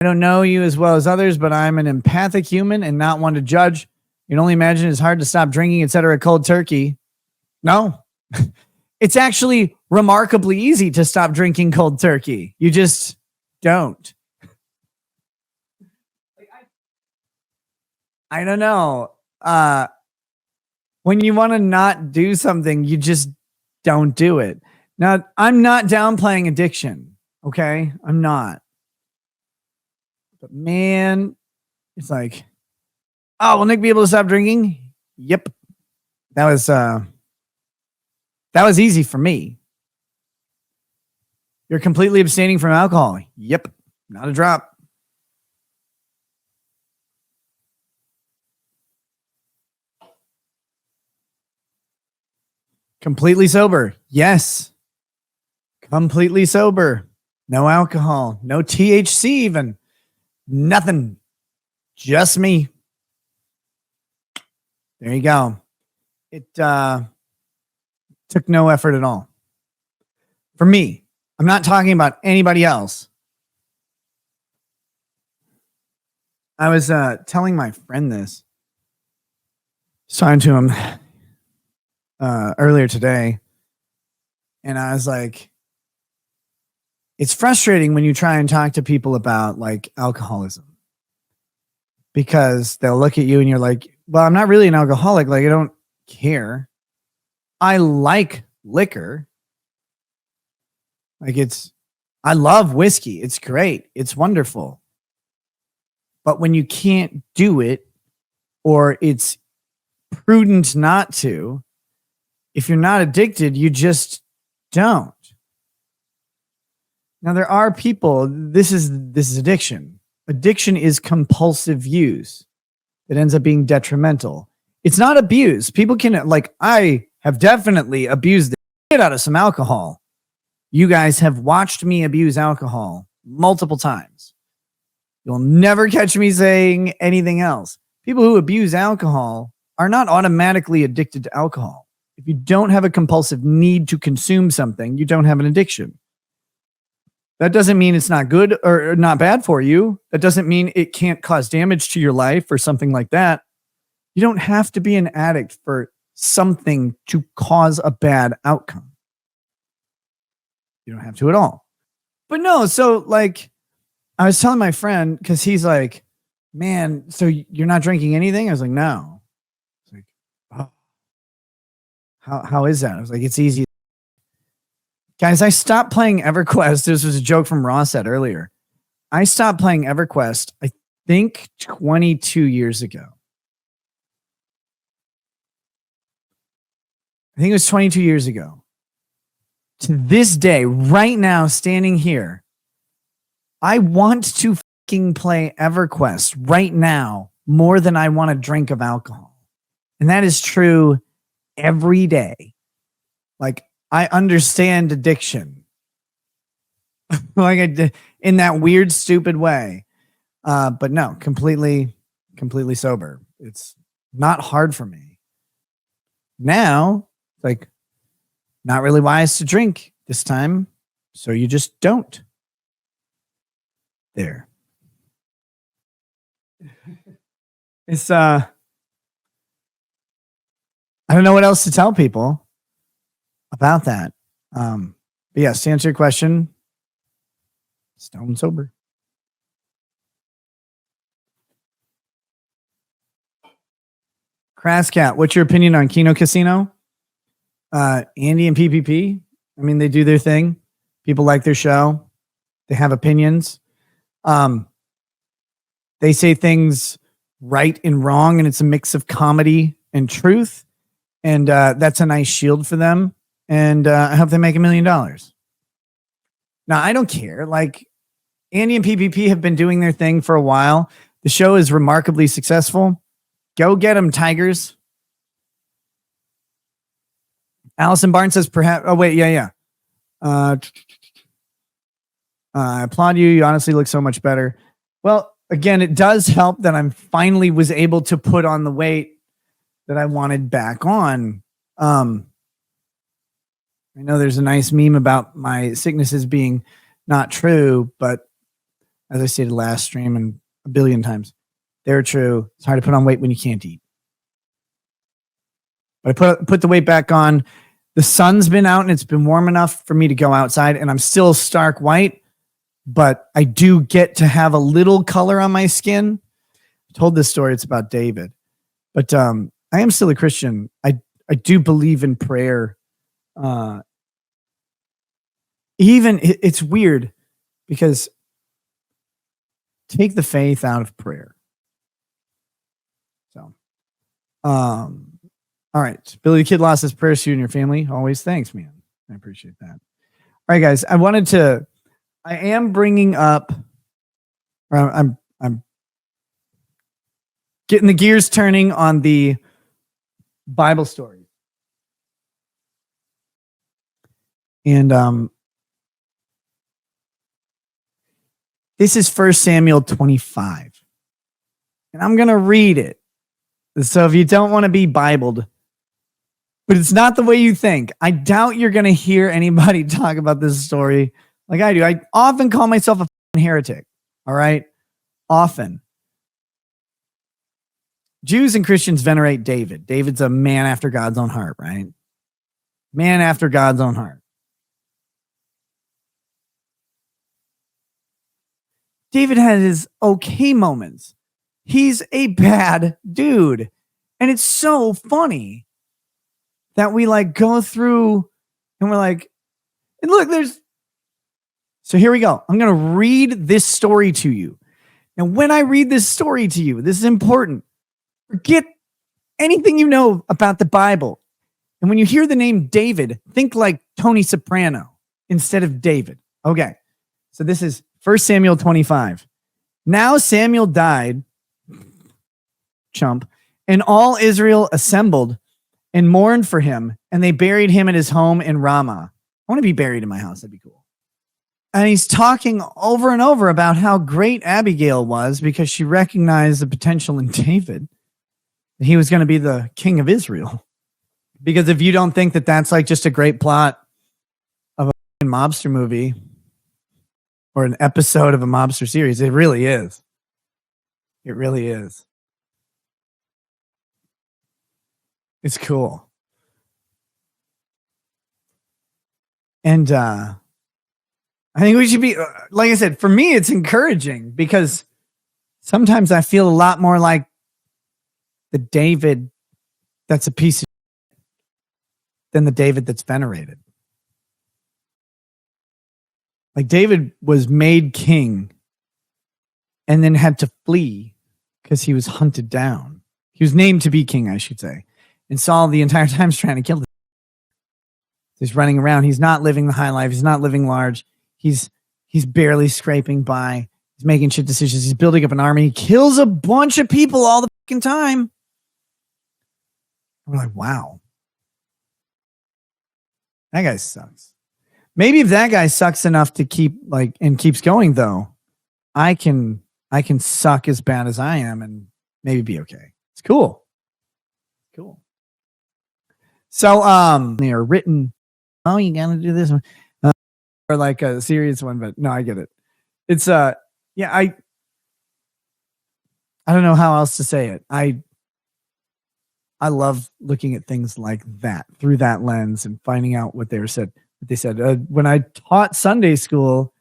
I don't know you as well as others, but I'm an empathic human and not one to judge. You can only imagine it's hard to stop drinking, etc. Cold turkey. No, it's actually remarkably easy to stop drinking cold turkey. You just don't. I don't know. When you want to not do something, you just don't do it. Now, I'm not downplaying addiction. Okay. I'm not. But man, it's like, oh, will Nick be able to stop drinking? Yep. That was easy for me. You're completely abstaining from alcohol. Yep. Not a drop. Completely sober. Yes. Completely sober. No alcohol. No THC even. Nothing. Just me. There you go. It took no effort at all. For me. I'm not talking about anybody else. I was telling my friend this. I was talking to him earlier today. And I was like, it's frustrating when you try and talk to people about like alcoholism. Because they'll look at you and you're like, well, I'm not really an alcoholic. Like, I don't care. I like liquor. Like I love whiskey. It's great. It's wonderful. But when you can't do it, or it's prudent not to, if you're not addicted, you just don't. Now there are people, this is addiction. Addiction is compulsive use that ends up being detrimental. It's not abuse. People can, like, I have definitely abused the shit out of some alcohol. You guys have watched me abuse alcohol multiple times. You'll never catch me saying anything else. People who abuse alcohol are not automatically addicted to alcohol. If you don't have a compulsive need to consume something, you don't have an addiction. That doesn't mean it's not good or not bad for you. That doesn't mean it can't cause damage to your life or something like that. You don't have to be an addict for something to cause a bad outcome. You don't have to at all. But no, so like I was telling my friend, because he's like, man, so you're not drinking anything? I was like, no. It's like, oh, how is that? I was like, it's easy. Guys, I stopped playing Everquest. This was a joke from Ross said earlier. I stopped playing Everquest, I think 22 years ago. I think it was 22 years ago. To this day, right now, standing here, I want to fucking play Everquest right now more than I want a drink of alcohol. And that is true every day. Like, I understand addiction. Like I did in that weird, stupid way. But no, completely sober. It's not hard for me. Now, like, not really wise to drink this time. So you just don't. There. It's I don't know what else to tell people about that. But yes, to answer your question, stone sober. Crasscat, what's your opinion on Kino Casino? Andy and PPP. I mean, they do their thing. People like their show. They have opinions. They say things right and wrong, and it's a mix of comedy and truth. And that's a nice shield for them. And I hope they make $1 million. Now, I don't care. Like, Andy and PPP have been doing their thing for a while. The show is remarkably successful. Go get them, Tigers. Allison Barnes says perhaps. Oh, wait. Yeah. I applaud you. You honestly look so much better. Well, again, it does help that I'm finally was able to put on the weight that I wanted back on. I know there's a nice meme about my sicknesses being not true, but as I stated last stream and a billion times, they're true. It's hard to put on weight when you can't eat. But I put the weight back on. The sun's been out and it's been warm enough for me to go outside, and I'm still stark white, but I do get to have a little color on my skin. I told this story. It's about David, but I am still a Christian. I do believe in prayer. Even it's weird because take the faith out of prayer. So, all right. Billy the Kid lost his prayers to you and your family. Always thanks, man. I appreciate that. All right, guys. I am bringing up, I'm getting the gears turning on the Bible story. And this is 1 Samuel 25. And I'm going to read it. So if you don't want to be Bibled, but it's not the way you think. I doubt you're going to hear anybody talk about this story like I do. I often call myself a heretic. All right? Often. Jews and Christians venerate David. David's a man after God's own heart, right? Man after God's own heart. David had his okay moments. He's a bad dude. And it's so funny that we like go through and we're like, and look, so here we go. I'm going to read this story to you. Now, when I read this story to you, this is important. Forget anything you know about the Bible. And when you hear the name David, think like Tony Soprano instead of David. Okay. So this is 1 Samuel 25. Now Samuel died, chump, and all Israel assembled and mourned for him, and they buried him at his home in Ramah. I want to be buried in my house. That'd be cool. And he's talking over and over about how great Abigail was because she recognized the potential in David. He was going to be the king of Israel. Because if you don't think that that's like just a great plot of a mobster movie or an episode of a mobster series, it really is. It really is. It's cool. And I think we should be, like I said, for me, it's encouraging because sometimes I feel a lot more like the David that's a piece of shit than the David that's venerated. Like David was made king and then had to flee because he was hunted down. He was named to be king, I should say. And Saul the entire time is trying to kill him. He's running around. He's not living the high life. He's not living large. He's barely scraping by. He's making shit decisions. He's building up an army. He kills a bunch of people all the fucking time. We're like, wow. That guy sucks. Maybe if that guy sucks enough to keep like and keeps going though, I can suck as bad as I am and maybe be okay. It's cool. Cool. So they are written. Oh, you gotta do this one. Or like a serious one, but no, I get it. It's yeah, I don't know how else to say it. I love looking at things like that through that lens and finding out what they said. When I taught Sunday school